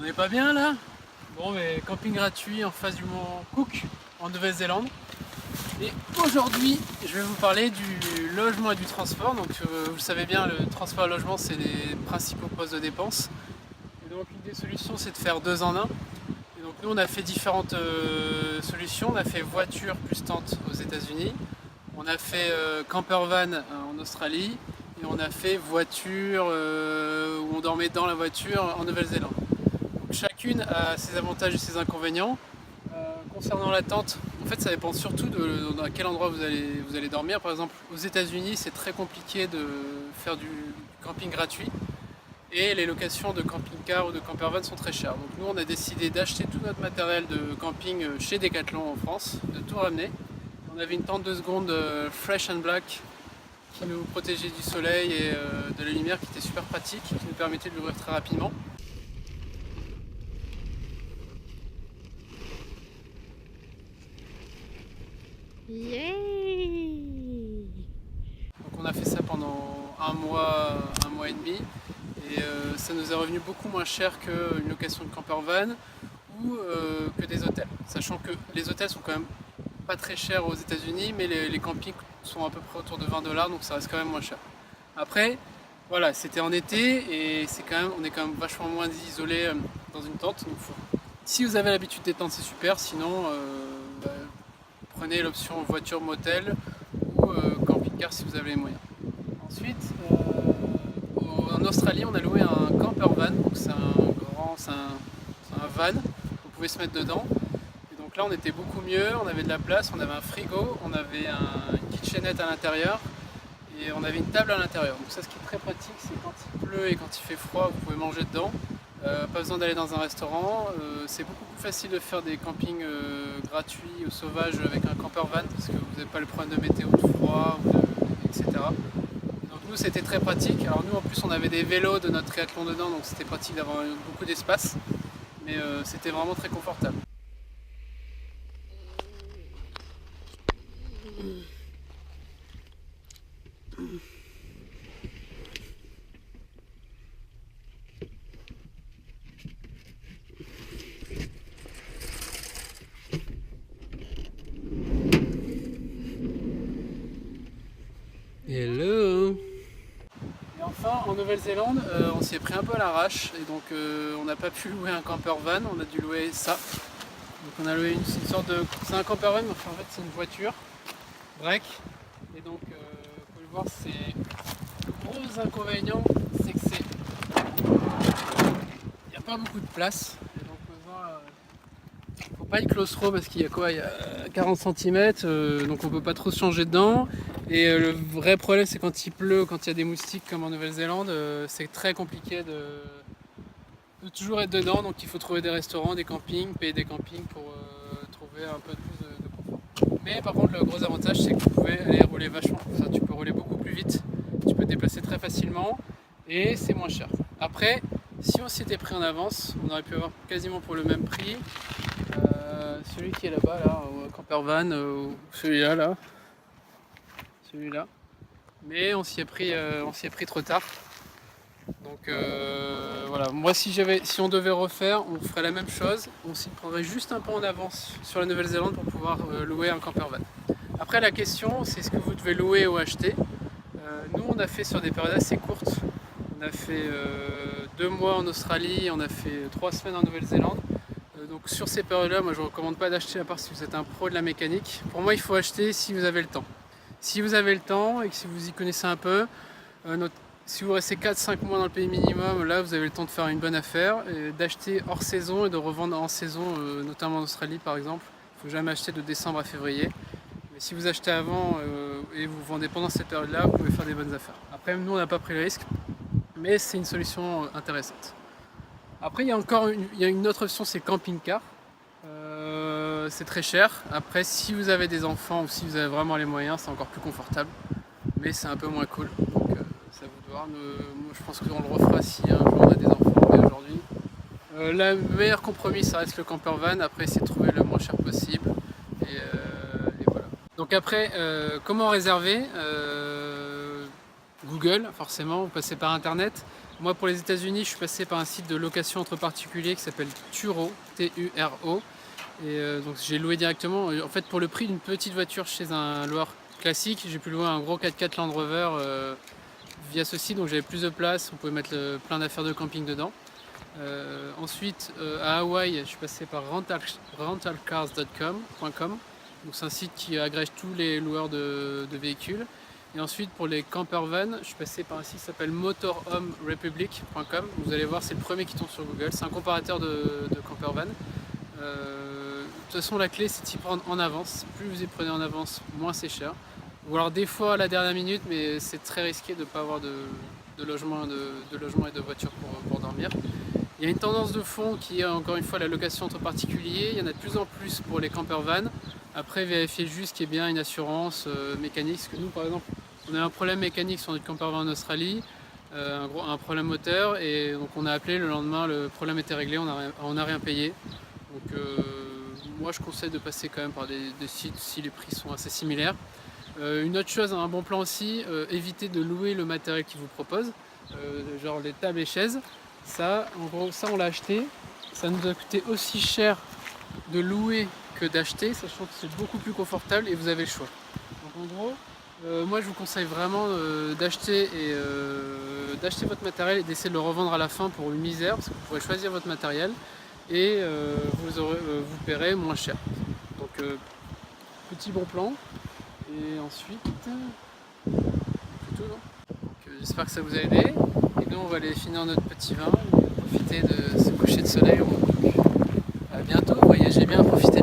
n'est pas bien là? Bon, mais camping gratuit en face du mont Cook en Nouvelle-Zélande. Et aujourd'hui, je vais vous parler du logement et du transport. Donc, vous le savez bien, le transport et le logement, c'est les principaux postes de dépenses. Et donc, une des solutions, c'est de faire deux en un. Et donc, nous, on a fait différentes solutions. On a fait voiture plus tente aux États-Unis. On a fait camper van en Australie. Et on a fait voiture où on dormait dans la voiture en Nouvelle-Zélande. Chacune a ses avantages et ses inconvénients. Concernant la tente, en fait ça dépend surtout de à quel endroit vous allez dormir. Par exemple aux États-Unis c'est très compliqué de faire du camping gratuit et les locations de camping-car ou de camper-van sont très chères. Donc nous on a décidé d'acheter tout notre matériel de camping chez Decathlon en France, de tout ramener. On avait une tente de seconde Fresh and Black qui nous protégeait du soleil et de la lumière, qui était super pratique, qui nous permettait de l'ouvrir très rapidement. Yay! Donc on a fait ça pendant un mois et demi et ça nous est revenu beaucoup moins cher qu'une location de camper van ou que des hôtels. Sachant que les hôtels sont quand même pas très chers aux États-Unis, mais les campings sont à peu près autour de 20 $, donc ça reste quand même moins cher. Après, voilà, c'était en été et on est quand même vachement moins isolé dans une tente. Donc si vous avez l'habitude des tentes, c'est super. Sinon, prenez l'option voiture motel ou camping-car si vous avez les moyens. Ensuite, en Australie, on a loué un camper van. Donc c'est un van. Vous pouvez se mettre dedans. Et donc là, on était beaucoup mieux. On avait de la place, on avait un frigo, on avait une kitchenette à l'intérieur et on avait une table à l'intérieur. Donc ça, ce qui est très pratique, c'est quand il pleut et quand il fait froid, vous pouvez manger dedans. Pas besoin d'aller dans un restaurant. C'est beaucoup plus facile de faire des campings gratuits ou sauvages avec un camper van parce que vous n'avez pas le problème de météo, de froid, etc. Donc nous c'était très pratique. Alors nous en plus on avait des vélos de notre triathlon dedans, donc c'était pratique d'avoir beaucoup d'espace. Mais c'était vraiment très confortable. Hello. Et enfin, en Nouvelle-Zélande, on s'y est pris un peu à l'arrache et donc on n'a pas pu louer un camper van, on a dû louer ça. Donc on a loué une sorte de... C'est un camper van, mais enfin, en fait c'est une voiture, break. Et donc, vous pouvez le voir, c'est... Le gros inconvénient, c'est que il n'y a pas beaucoup de place. Et donc, vous pouvez voir, faut pas être claustro parce qu'il y a quoi? Il y a 40 cm, donc on peut pas trop se changer dedans. Et le vrai problème, c'est quand il pleut, quand il y a des moustiques comme en Nouvelle-Zélande, c'est très compliqué de toujours être dedans. Donc il faut trouver des restaurants, des campings, payer des campings pour trouver un peu plus de confort. Mais par contre, le gros avantage, c'est que vous pouvez aller rouler vachement. Ça, tu peux rouler beaucoup plus vite, tu peux te déplacer très facilement et c'est moins cher. Après, si on s'y était pris en avance, on aurait pu avoir quasiment pour le même prix celui qui est là-bas, là, au camper van, ou celui-là, celui-là. Mais on s'y est pris trop tard. Donc voilà, moi si on devait refaire, on ferait la même chose. On s'y prendrait juste un peu en avance sur la Nouvelle-Zélande pour pouvoir louer un camper van. Après la question, c'est ce que vous devez louer ou acheter. Nous on a fait sur des périodes assez courtes. On a fait 2 mois en Australie, on a fait 3 semaines en Nouvelle-Zélande. Donc sur ces périodes-là, moi je ne recommande pas d'acheter à part si vous êtes un pro de la mécanique. Pour moi, il faut acheter si vous avez le temps. Si vous avez le temps et que si vous y connaissez un peu, si vous restez 4-5 mois dans le pays minimum, là vous avez le temps de faire une bonne affaire, d'acheter hors saison et de revendre en saison, notamment en Australie par exemple. Il ne faut jamais acheter de décembre à février. Mais si vous achetez avant et vous vendez pendant cette période-là, vous pouvez faire des bonnes affaires. Après, nous on n'a pas pris le risque, mais c'est une solution intéressante. Après, il y a une autre option, c'est camping-car. C'est très cher. Après, si vous avez des enfants ou si vous avez vraiment les moyens, c'est encore plus confortable. Mais c'est un peu moins cool. Donc, c'est à vous de voir. Moi, je pense qu'on le refera si un jour on a des enfants. Mais aujourd'hui, le meilleur compromis, ça reste le camper van. Après, c'est de trouver le moins cher possible. Et voilà. Donc après, comment réserver Google, forcément, vous passez par Internet. Moi pour les États-Unis, je suis passé par un site de location entre particuliers qui s'appelle Turo, T-U-R-O. Et donc j'ai loué directement. En fait, pour le prix d'une petite voiture chez un loueur classique, j'ai pu louer un gros 4x4 Land Rover via ce site, donc j'avais plus de place, on pouvait mettre plein d'affaires de camping dedans. Ensuite, à Hawaï, je suis passé par rentalcars.com. Donc c'est un site qui agrège tous les loueurs de véhicules. Et ensuite, pour les campervans, je suis passé par un site qui s'appelle motorhomerepublic.com. Vous allez voir, c'est le premier qui tombe sur Google. C'est un comparateur de campervan. De toute façon, la clé, c'est de s'y prendre en avance. Plus vous y prenez en avance, moins c'est cher. Ou alors des fois à la dernière minute, mais c'est très risqué de ne pas avoir de logement, de logement et de voiture pour dormir. Il y a une tendance de fond qui est encore une fois la location entre particuliers. Il y en a de plus en plus pour les campervans. Après, vérifiez juste qu'il y ait bien une assurance mécanique. Parce que nous, par exemple, on a un problème mécanique sur notre campervan en Australie, un problème moteur, et donc on a appelé le lendemain, le problème était réglé, on n'a rien payé. Donc moi je conseille de passer quand même par des sites si les prix sont assez similaires. Une autre chose, un bon plan aussi, évitez de louer le matériel qu'ils vous proposent, genre les tables et chaises. Ça, en gros, ça on l'a acheté, ça nous a coûté aussi cher de louer que d'acheter, sachant que c'est beaucoup plus confortable et vous avez le choix. Donc en gros, moi je vous conseille vraiment d'acheter votre matériel et d'essayer de le revendre à la fin pour une misère, parce que vous pourrez choisir votre matériel et vous paierez moins cher. Donc petit bon plan. Et ensuite, c'est tout, non? J'espère que ça vous a aidé. Et nous on va aller finir notre petit vin et profiter de ce coucher de soleil. À bientôt, voyagez bien, profitez.